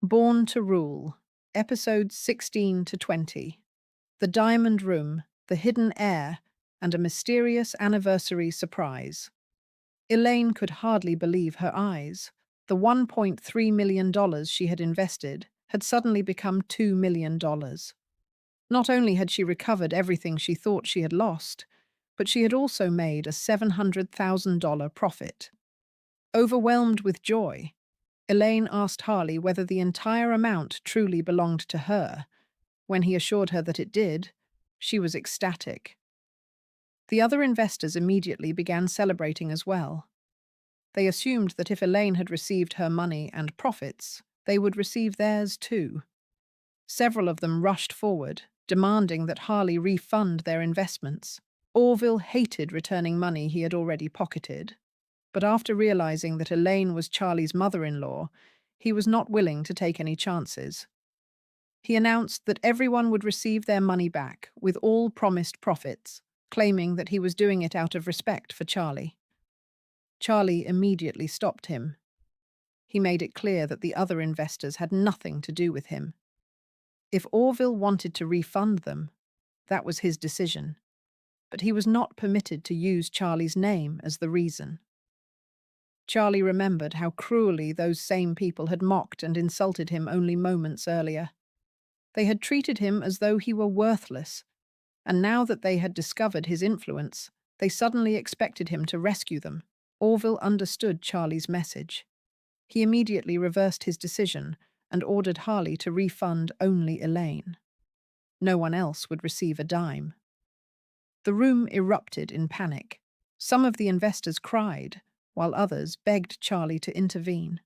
Born to Rule, Episodes 16 to 20. The Diamond Room, the Hidden Heir, and a Mysterious Anniversary Surprise. Elaine could hardly believe her eyes. The $1.3 million she had invested had suddenly become $2 million. Not only had she recovered everything she thought she had lost, but she had also made a $700,000 profit. Overwhelmed with joy, Elaine asked Harley whether the entire amount truly belonged to her. When he assured her that it did, she was ecstatic. The other investors immediately began celebrating as well. They assumed that if Elaine had received her money and profits, they would receive theirs too. Several of them rushed forward, demanding that Harley refund their investments. Orville hated returning money he had already pocketed, but after realizing that Elaine was Charlie's mother-in-law, he was not willing to take any chances. He announced that everyone would receive their money back, with all promised profits, claiming that he was doing it out of respect for Charlie. Charlie immediately stopped him. He made it clear that the other investors had nothing to do with him. If Orville wanted to refund them, that was his decision, but he was not permitted to use Charlie's name as the reason. Charlie remembered how cruelly those same people had mocked and insulted him only moments earlier. They had treated him as though he were worthless, and now that they had discovered his influence, they suddenly expected him to rescue them. Orville understood Charlie's message. He immediately reversed his decision and ordered Harley to refund only Elaine. No one else would receive a dime. The room erupted in panic. Some of the investors cried, while others begged Charlie to intervene.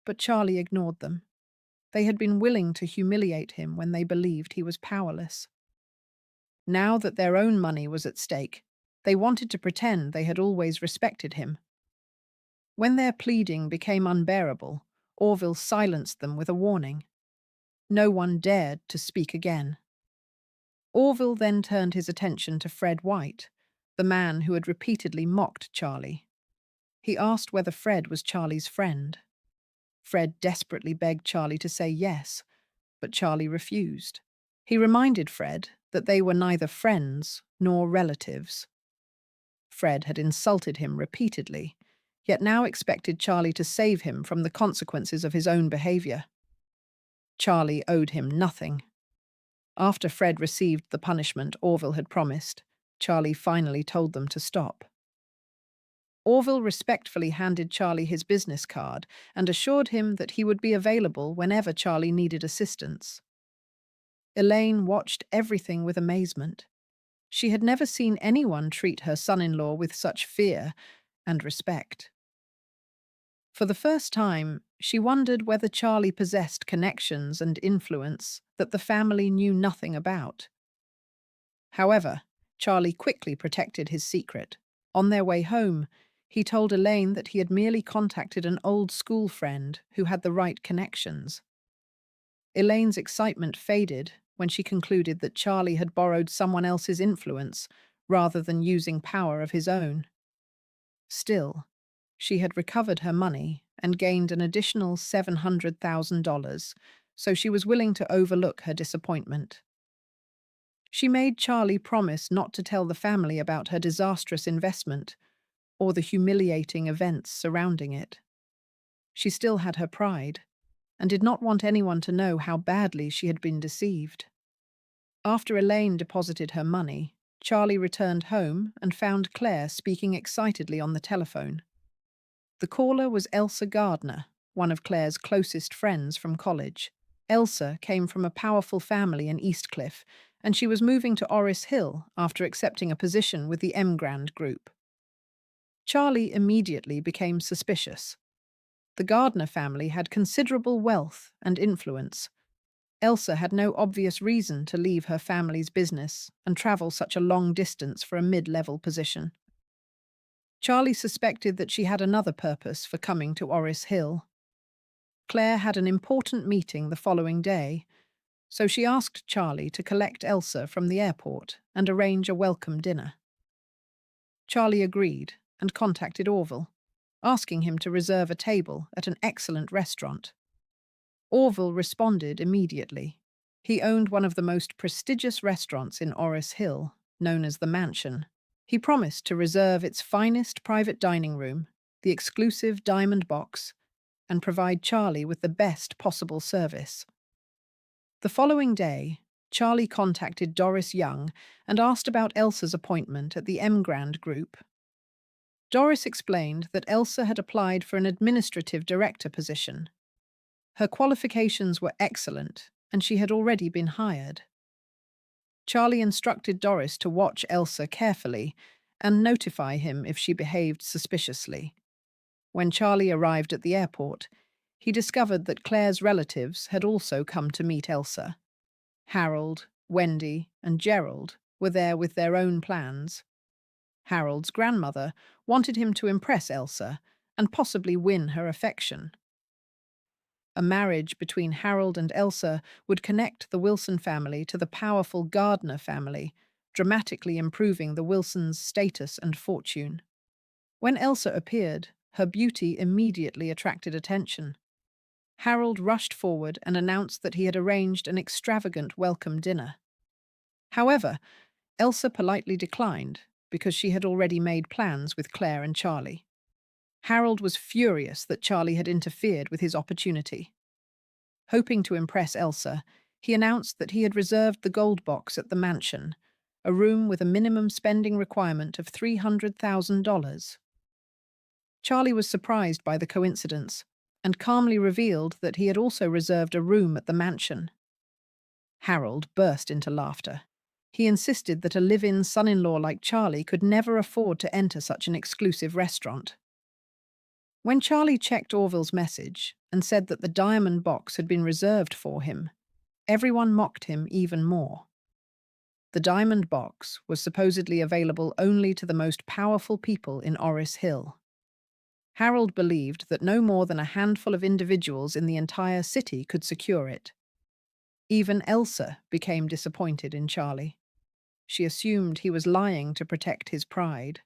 But Charlie ignored them. They had been willing to humiliate him when they believed he was powerless. Now that their own money was at stake, they wanted to pretend they had always respected him. When their pleading became unbearable, Orville silenced them with a warning. No one dared to speak again. Orville then turned his attention to Fred White, the man who had repeatedly mocked Charlie. He asked whether Fred was Charlie's friend. Fred desperately begged Charlie to say yes, but Charlie refused. He reminded Fred that they were neither friends nor relatives. Fred had insulted him repeatedly, yet now expected Charlie to save him from the consequences of his own behavior. Charlie owed him nothing. After Fred received the punishment Orville had promised, Charlie finally told them to stop. Orville respectfully handed Charlie his business card and assured him that he would be available whenever Charlie needed assistance. Elaine watched everything with amazement. She had never seen anyone treat her son-in-law with such fear and respect. For the first time, she wondered whether Charlie possessed connections and influence that the family knew nothing about. However, Charlie quickly protected his secret. On their way home, he told Elaine that he had merely contacted an old school friend who had the right connections. Elaine's excitement faded when she concluded that Charlie had borrowed someone else's influence rather than using power of his own. Still, she had recovered her money and gained an additional $700,000, so she was willing to overlook her disappointment. She made Charlie promise not to tell the family about her disastrous investment or the humiliating events surrounding it. She still had her pride and did not want anyone to know how badly she had been deceived. After Elaine deposited her money, Charlie returned home and found Claire speaking excitedly on the telephone. The caller was Elsa Gardner, one of Claire's closest friends from college. Elsa came from a powerful family in Eastcliff, and she was moving to Orris Hill after accepting a position with the Emgrand Group. Charlie immediately became suspicious. The Gardner family had considerable wealth and influence. Elsa had no obvious reason to leave her family's business and travel such a long distance for a mid-level position. Charlie suspected that she had another purpose for coming to Orris Hill. Claire had an important meeting the following day, so she asked Charlie to collect Elsa from the airport and arrange a welcome dinner. Charlie agreed and contacted Orville, asking him to reserve a table at an excellent restaurant. Orville responded immediately. He owned one of the most prestigious restaurants in Orris Hill, known as the Mansion. He promised to reserve its finest private dining room, the exclusive diamond box, and provide Charlie with the best possible service. The following day, Charlie contacted Doris Young and asked about Elsa's appointment at the Emgrand Group. Doris explained that Elsa had applied for an administrative director position. Her qualifications were excellent, and she had already been hired. Charlie instructed Doris to watch Elsa carefully and notify him if she behaved suspiciously. When Charlie arrived at the airport, he discovered that Claire's relatives had also come to meet Elsa. Harold, Wendy, and Gerald were there with their own plans. Harold's grandmother wanted him to impress Elsa and possibly win her affection. A marriage between Harold and Elsa would connect the Wilson family to the powerful Gardner family, dramatically improving the Wilsons' status and fortune. When Elsa appeared, her beauty immediately attracted attention. Harold rushed forward and announced that he had arranged an extravagant welcome dinner. However, Elsa politely declined because she had already made plans with Claire and Charlie. Harold was furious that Charlie had interfered with his opportunity. Hoping to impress Elsa, he announced that he had reserved the gold box at the mansion, a room with a minimum spending requirement of $300,000. Charlie was surprised by the coincidence and calmly revealed that he had also reserved a room at the mansion. Harold burst into laughter. He insisted that a live-in son-in-law like Charlie could never afford to enter such an exclusive restaurant. When Charlie checked Orville's message and said that the diamond box had been reserved for him, everyone mocked him even more. The diamond box was supposedly available only to the most powerful people in Orris Hill. Harold believed that no more than a handful of individuals in the entire city could secure it. Even Elsa became disappointed in Charlie. She assumed he was lying to protect his pride.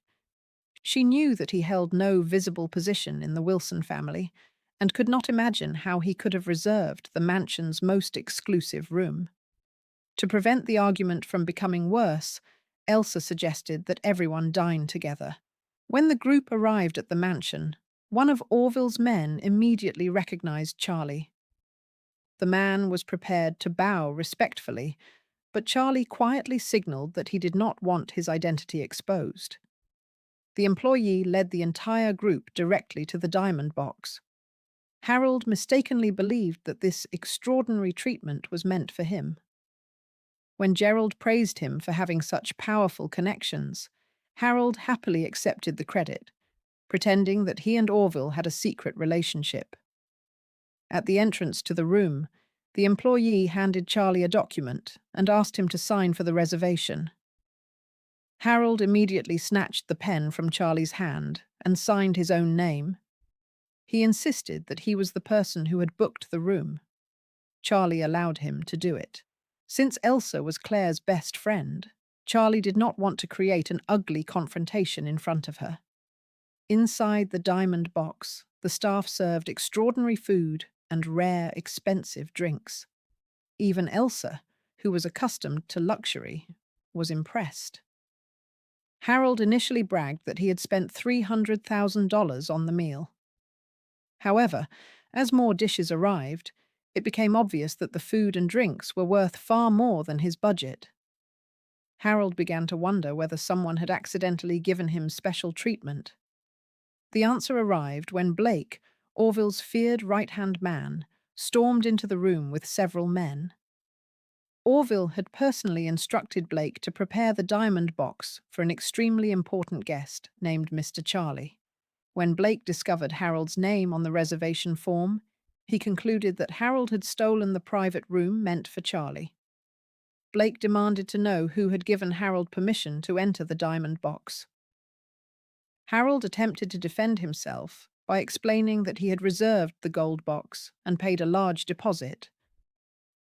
She knew that he held no visible position in the Wilson family and could not imagine how he could have reserved the mansion's most exclusive room. To prevent the argument from becoming worse, Elsa suggested that everyone dine together. When the group arrived at the mansion, one of Orville's men immediately recognized Charlie. The man was prepared to bow respectfully, but Charlie quietly signaled that he did not want his identity exposed. The employee led the entire group directly to the diamond box. Harold mistakenly believed that this extraordinary treatment was meant for him. When Gerald praised him for having such powerful connections, Harold happily accepted the credit, pretending that he and Orville had a secret relationship. At the entrance to the room, the employee handed Charlie a document and asked him to sign for the reservation. Harold immediately snatched the pen from Charlie's hand and signed his own name. He insisted that he was the person who had booked the room. Charlie allowed him to do it. Since Elsa was Claire's best friend, Charlie did not want to create an ugly confrontation in front of her. Inside the diamond box, the staff served extraordinary food and rare, expensive drinks. Even Elsa, who was accustomed to luxury, was impressed. Harold initially bragged that he had spent $300,000 on the meal. However, as more dishes arrived, it became obvious that the food and drinks were worth far more than his budget. Harold began to wonder whether someone had accidentally given him special treatment. The answer arrived when Blake, Orville's feared right-hand man, stormed into the room with several men. Orville had personally instructed Blake to prepare the diamond box for an extremely important guest named Mr. Charlie. When Blake discovered Harold's name on the reservation form, he concluded that Harold had stolen the private room meant for Charlie. Blake demanded to know who had given Harold permission to enter the diamond box. Harold attempted to defend himself by explaining that he had reserved the gold box and paid a large deposit.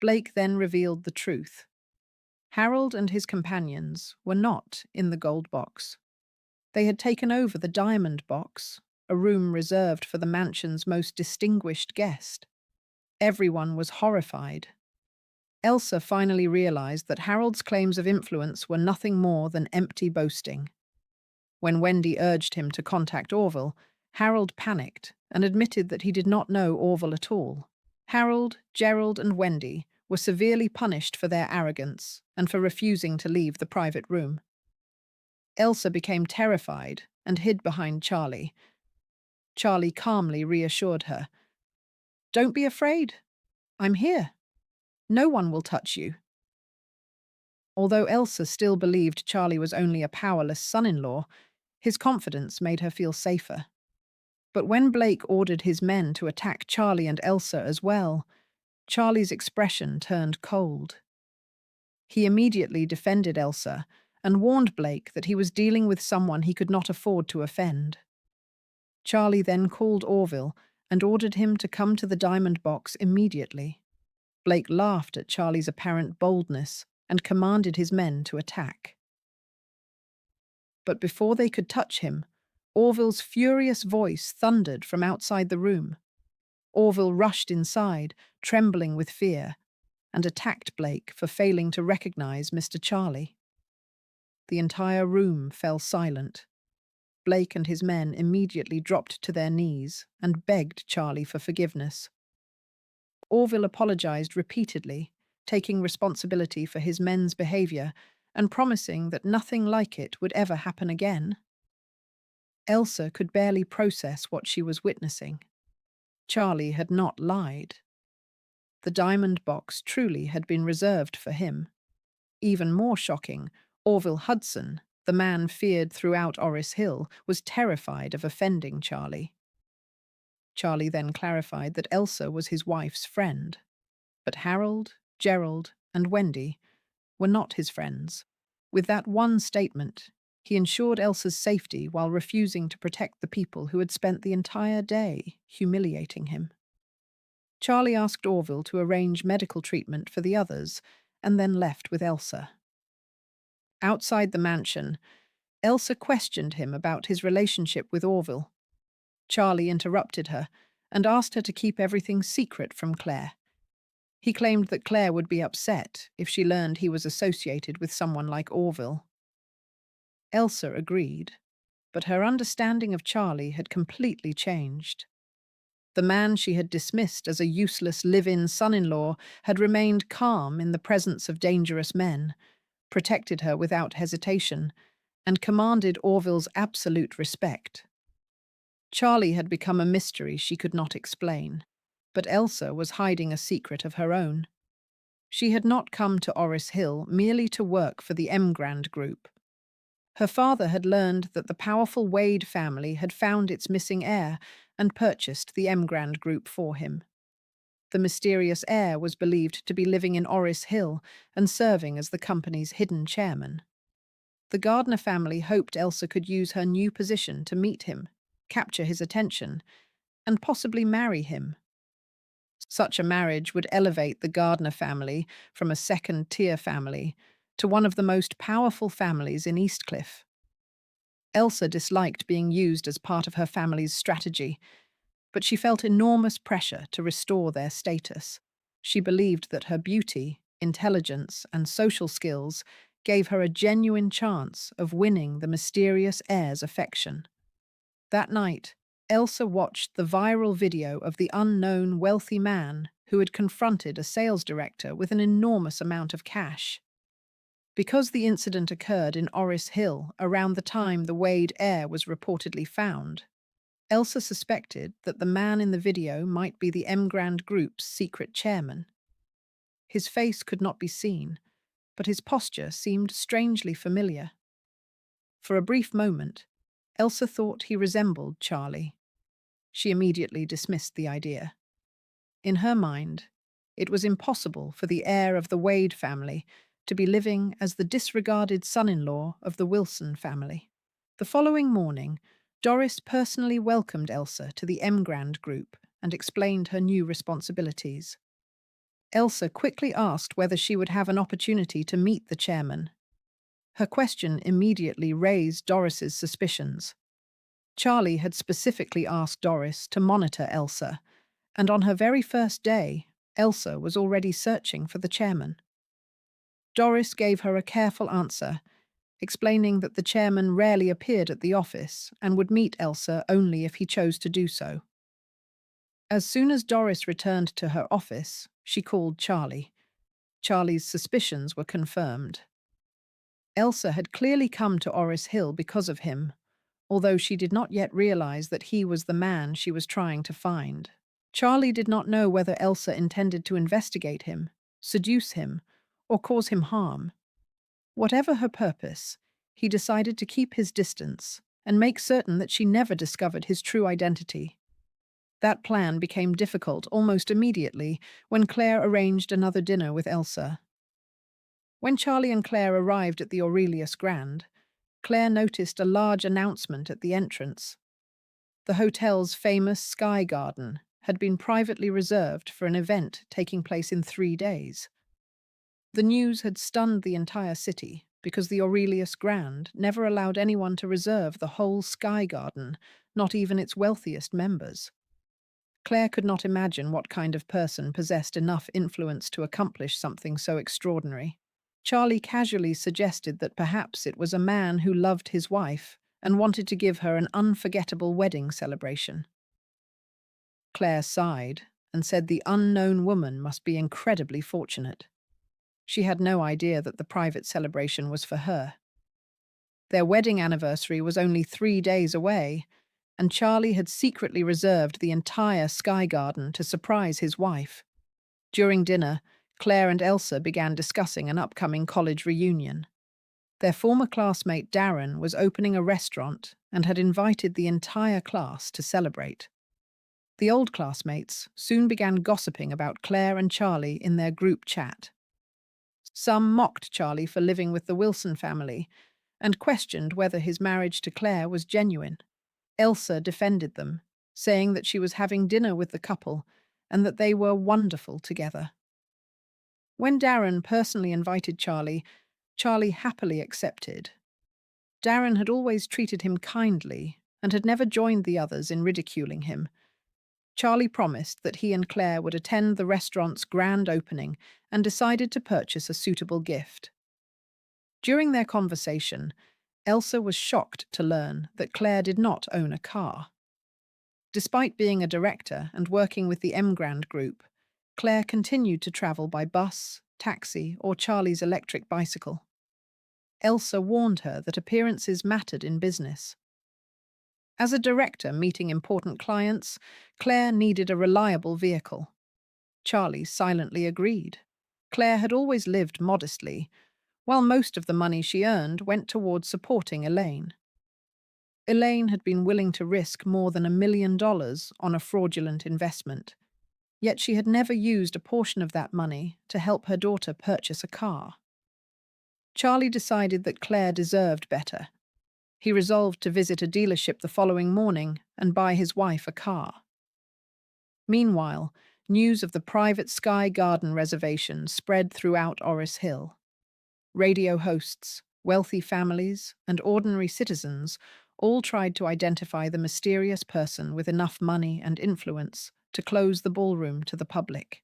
Blake then revealed the truth. Harold and his companions were not in the gold box. They had taken over the diamond box, a room reserved for the mansion's most distinguished guest. Everyone was horrified. Elsa finally realized that Harold's claims of influence were nothing more than empty boasting. When Wendy urged him to contact Orville, Harold panicked and admitted that he did not know Orville at all. Harold, Gerald, and Wendy were severely punished for their arrogance and for refusing to leave the private room. Elsa became terrified and hid behind Charlie. Charlie calmly reassured her. "Don't be afraid. I'm here. No one will touch you." Although Elsa still believed Charlie was only a powerless son-in-law, his confidence made her feel safer. But when Blake ordered his men to attack Charlie and Elsa as well, Charlie's expression turned cold. He immediately defended Elsa and warned Blake that he was dealing with someone he could not afford to offend. Charlie then called Orville and ordered him to come to the diamond box immediately. Blake laughed at Charlie's apparent boldness and commanded his men to attack. But before they could touch him, Orville's furious voice thundered from outside the room. Orville rushed inside, trembling with fear, and attacked Blake for failing to recognize Mr. Charlie. The entire room fell silent. Blake and his men immediately dropped to their knees and begged Charlie for forgiveness. Orville apologized repeatedly, taking responsibility for his men's behavior and promising that nothing like it would ever happen again. Elsa could barely process what she was witnessing. Charlie had not lied. The diamond box truly had been reserved for him. Even more shocking, Orville Hudson, the man feared throughout Orris Hill, was terrified of offending Charlie. Charlie then clarified that Elsa was his wife's friend, but Harold, Gerald, and Wendy were not his friends. With that one statement, he ensured Elsa's safety while refusing to protect the people who had spent the entire day humiliating him. Charlie asked Orville to arrange medical treatment for the others and then left with Elsa. Outside the mansion, Elsa questioned him about his relationship with Orville. Charlie interrupted her and asked her to keep everything secret from Claire. He claimed that Claire would be upset if she learned he was associated with someone like Orville. Elsa agreed, but her understanding of Charlie had completely changed. The man she had dismissed as a useless live-in son-in-law had remained calm in the presence of dangerous men, protected her without hesitation, and commanded Orville's absolute respect. Charlie had become a mystery she could not explain, but Elsa was hiding a secret of her own. She had not come to Orris Hill merely to work for the Emgrand Group. Her father had learned that the powerful Wade family had found its missing heir and purchased the Emgrand Group for him. The mysterious heir was believed to be living in Orris Hill and serving as the company's hidden chairman. The Gardner family hoped Elsa could use her new position to meet him, capture his attention, and possibly marry him. Such a marriage would elevate the Gardner family from a second-tier family to one of the most powerful families in Eastcliff. Elsa disliked being used as part of her family's strategy, but she felt enormous pressure to restore their status. She believed that her beauty, intelligence, and social skills gave her a genuine chance of winning the mysterious heir's affection. That night, Elsa watched the viral video of the unknown wealthy man who had confronted a sales director with an enormous amount of cash. Because the incident occurred in Orris Hill around the time the Wade heir was reportedly found, Elsa suspected that the man in the video might be the Emgrand Group's secret chairman. His face could not be seen, but his posture seemed strangely familiar. For a brief moment, Elsa thought he resembled Charlie. She immediately dismissed the idea. In her mind, it was impossible for the heir of the Wade family to be living as the disregarded son-in-law of the Wilson family. The following morning, Doris personally welcomed Elsa to the Emgrand Group and explained her new responsibilities. Elsa quickly asked whether she would have an opportunity to meet the chairman. Her question immediately raised Doris's suspicions. Charlie had specifically asked Doris to monitor Elsa, And on her very first day, Elsa was already searching for the chairman. Doris gave her a careful answer, explaining that the chairman rarely appeared at the office and would meet Elsa only if he chose to do so. As soon as Doris returned to her office, she called Charlie. Charlie's suspicions were confirmed. Elsa had clearly come to Orris Hill because of him, although she did not yet realize that he was the man she was trying to find. Charlie did not know whether Elsa intended to investigate him, seduce him, or cause him harm. Whatever her purpose, he decided to keep his distance and make certain that she never discovered his true identity. That plan became difficult almost immediately when Claire arranged another dinner with Elsa. When Charlie and Claire arrived at the Aurelius Grand, Claire noticed a large announcement at the entrance. The hotel's famous Sky Garden had been privately reserved for an event taking place in 3 days. The news had stunned the entire city because the Aurelius Grand never allowed anyone to reserve the whole Sky Garden, not even its wealthiest members. Claire could not imagine what kind of person possessed enough influence to accomplish something so extraordinary. Charlie casually suggested that perhaps it was a man who loved his wife and wanted to give her an unforgettable wedding celebration. Claire sighed and said the unknown woman must be incredibly fortunate. She had no idea that the private celebration was for her. Their wedding anniversary was only 3 days away, and Charlie had secretly reserved the entire Sky Garden to surprise his wife. During dinner, Claire and Elsa began discussing an upcoming college reunion. Their former classmate Darren was opening a restaurant and had invited the entire class to celebrate. The old classmates soon began gossiping about Claire and Charlie in their group chat. Some mocked Charlie for living with the Wilson family and questioned whether his marriage to Claire was genuine. Elsa defended them, saying that she was having dinner with the couple and that they were wonderful together. When Darren personally invited Charlie, Charlie happily accepted. Darren had always treated him kindly and had never joined the others in ridiculing him. Charlie promised that he and Claire would attend the restaurant's grand opening and decided to purchase a suitable gift. During their conversation, Elsa was shocked to learn that Claire did not own a car. Despite being a director and working with the Emgrand Group, Claire continued to travel by bus, taxi, or Charlie's electric bicycle. Elsa warned her that appearances mattered in business. As a director meeting important clients, Claire needed a reliable vehicle. Charlie silently agreed. Claire had always lived modestly, while most of the money she earned went towards supporting Elaine. Elaine had been willing to risk more than $1 million on a fraudulent investment, yet she had never used a portion of that money to help her daughter purchase a car. Charlie decided that Claire deserved better. He resolved to visit a dealership the following morning and buy his wife a car. Meanwhile, news of the private Sky Garden reservation spread throughout Orris Hill. Radio hosts, wealthy families, and ordinary citizens all tried to identify the mysterious person with enough money and influence to close the ballroom to the public.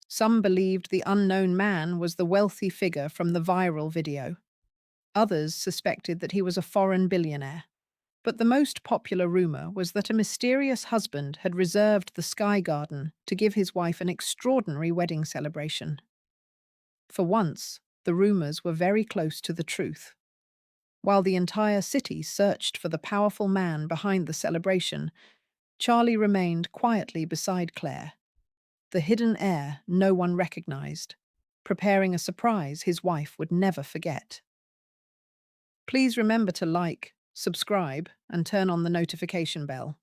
Some believed the unknown man was the wealthy figure from the viral video. Others suspected that he was a foreign billionaire. But the most popular rumor was that a mysterious husband had reserved the Sky Garden to give his wife an extraordinary wedding celebration. For once, the rumors were very close to the truth. While the entire city searched for the powerful man behind the celebration, Charlie remained quietly beside Claire, the hidden heir no one recognized, preparing a surprise his wife would never forget. Please remember to like, subscribe, and turn on the notification bell.